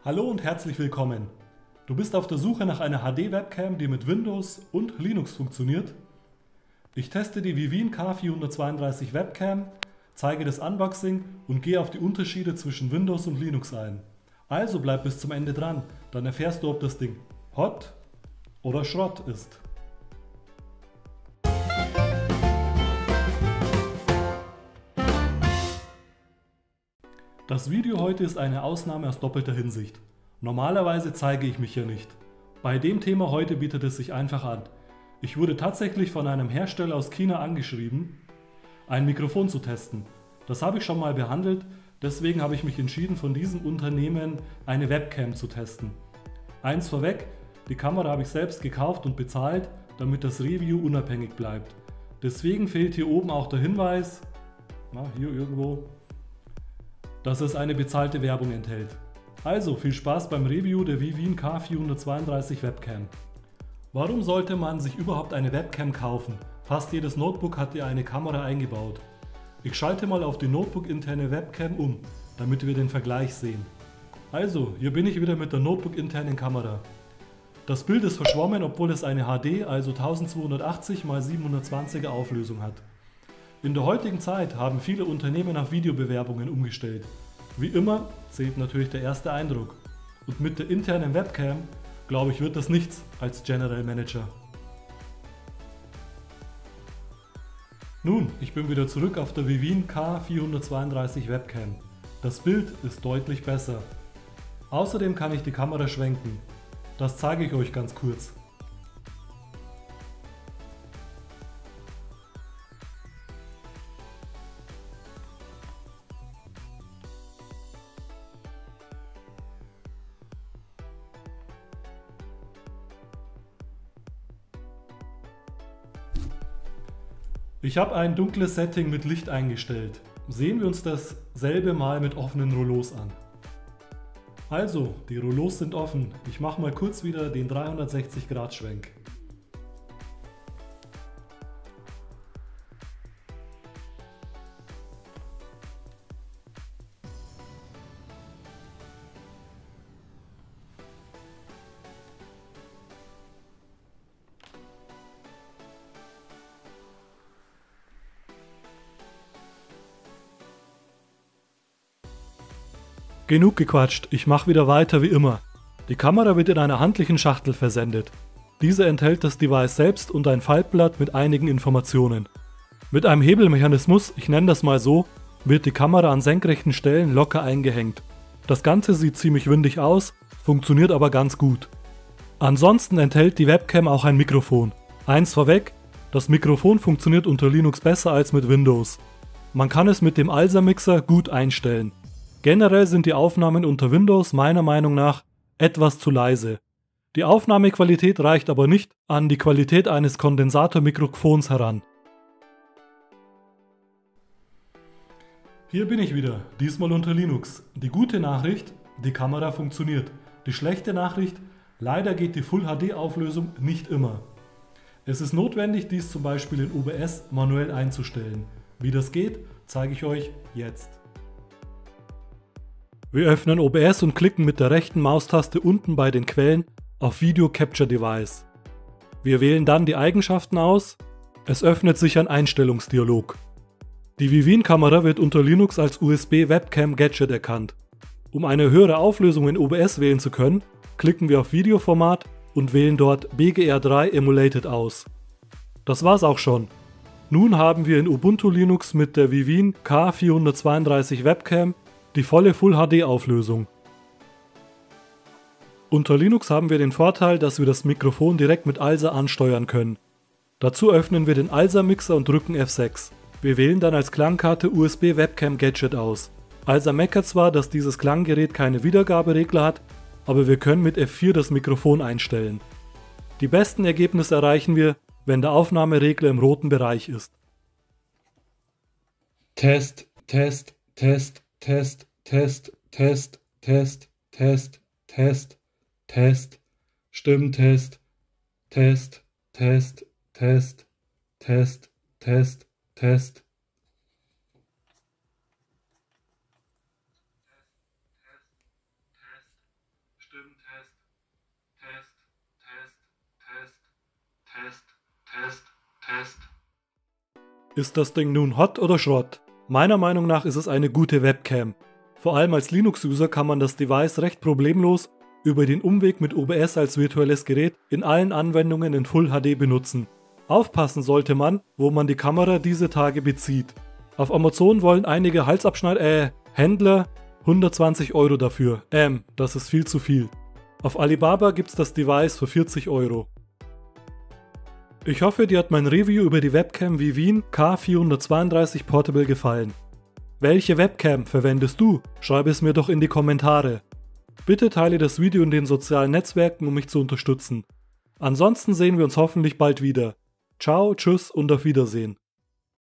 Hallo und herzlich willkommen. Du bist auf der Suche nach einer HD-Webcam, die mit Windows und Linux funktioniert? Ich teste die Vivin K432 Webcam, zeige das Unboxing und gehe auf die Unterschiede zwischen Windows und Linux ein. Also bleib bis zum Ende dran, dann erfährst du, ob das Ding Hot oder Schrott ist. Das Video heute ist eine Ausnahme aus doppelter Hinsicht. Normalerweise zeige ich mich ja nicht. Bei dem Thema heute bietet es sich einfach an. Ich wurde tatsächlich von einem Hersteller aus China angeschrieben, ein Mikrofon zu testen. Das habe ich schon mal behandelt, deswegen habe ich mich entschieden, von diesem Unternehmen eine Webcam zu testen. Eins vorweg, die Kamera habe ich selbst gekauft und bezahlt, damit das Review unabhängig bleibt. Deswegen fehlt hier oben auch der Hinweis, hier irgendwo, dass es eine bezahlte Werbung enthält. Also viel Spaß beim Review der Vivin K432 Webcam. Warum sollte man sich überhaupt eine Webcam kaufen? Fast jedes Notebook hat ja eine Kamera eingebaut. Ich schalte mal auf die Notebook-interne Webcam um, damit wir den Vergleich sehen. Also, hier bin ich wieder mit der Notebook-internen Kamera. Das Bild ist verschwommen, obwohl es eine HD, also 1280 x 720er Auflösung hat. In der heutigen Zeit haben viele Unternehmen auf Videobewerbungen umgestellt. Wie immer zählt natürlich der erste Eindruck. Und mit der internen Webcam, glaube ich, wird das nichts als General Manager. Nun, ich bin wieder zurück auf der Vivin K432 Webcam. Das Bild ist deutlich besser. Außerdem kann ich die Kamera schwenken. Das zeige ich euch ganz kurz. Ich habe ein dunkles Setting mit Licht eingestellt. Sehen wir uns dasselbe mal mit offenen Rollos an. Also, die Rollos sind offen. Ich mache mal kurz wieder den 360-Grad-Schwenk. Genug gequatscht, ich mache wieder weiter wie immer. Die Kamera wird in einer handlichen Schachtel versendet. Diese enthält das Device selbst und ein Faltblatt mit einigen Informationen. Mit einem Hebelmechanismus, ich nenne das mal so, wird die Kamera an senkrechten Stellen locker eingehängt. Das Ganze sieht ziemlich windig aus, funktioniert aber ganz gut. Ansonsten enthält die Webcam auch ein Mikrofon. Eins vorweg, das Mikrofon funktioniert unter Linux besser als mit Windows. Man kann es mit dem ALSA-Mixer gut einstellen. Generell sind die Aufnahmen unter Windows meiner Meinung nach etwas zu leise. Die Aufnahmequalität reicht aber nicht an die Qualität eines Kondensatormikrofons heran. Hier bin ich wieder, diesmal unter Linux. Die gute Nachricht, die Kamera funktioniert. Die schlechte Nachricht, leider geht die Full HD Auflösung nicht immer. Es ist notwendig, dies zum Beispiel in OBS manuell einzustellen. Wie das geht, zeige ich euch jetzt. Wir öffnen OBS und klicken mit der rechten Maustaste unten bei den Quellen auf Video Capture Device. Wir wählen dann die Eigenschaften aus. Es öffnet sich ein Einstellungsdialog. Die Vivin-Kamera wird unter Linux als USB Webcam Gadget erkannt. Um eine höhere Auflösung in OBS wählen zu können, klicken wir auf Videoformat und wählen dort BGR3 Emulated aus. Das war's auch schon. Nun haben wir in Ubuntu Linux mit der Vivin K432 Webcam die volle Full HD Auflösung. Unter Linux haben wir den Vorteil, dass wir das Mikrofon direkt mit ALSA ansteuern können. Dazu öffnen wir den ALSA-Mixer und drücken F6. Wir wählen dann als Klangkarte USB Webcam Gadget aus. ALSA meckert zwar, dass dieses Klanggerät keine Wiedergaberegler hat, aber wir können mit F4 das Mikrofon einstellen. Die besten Ergebnisse erreichen wir, wenn der Aufnahmeregler im roten Bereich ist. Test, Test, Test, Test, Test, Test, Test, Test, Test, Test, Stimmtest, Test, Test, Test, Test, Test, Test. Stimmtest. Test, Test, Test, Test. Ist das Ding nun Hot oder Schrott? Meiner Meinung nach ist es eine gute Webcam. Vor allem als Linux-User kann man das Device recht problemlos über den Umweg mit OBS als virtuelles Gerät in allen Anwendungen in Full HD benutzen. Aufpassen sollte man, wo man die Kamera diese Tage bezieht. Auf Amazon wollen einige Händler 120 € dafür. Das ist viel zu viel. Auf Alibaba gibt's das Device für 40 €. Ich hoffe, dir hat mein Review über die Webcam Vivien K432 Portable gefallen. Welche Webcam verwendest du? Schreibe es mir doch in die Kommentare. Bitte teile das Video in den sozialen Netzwerken, um mich zu unterstützen. Ansonsten sehen wir uns hoffentlich bald wieder. Ciao, tschüss und auf Wiedersehen.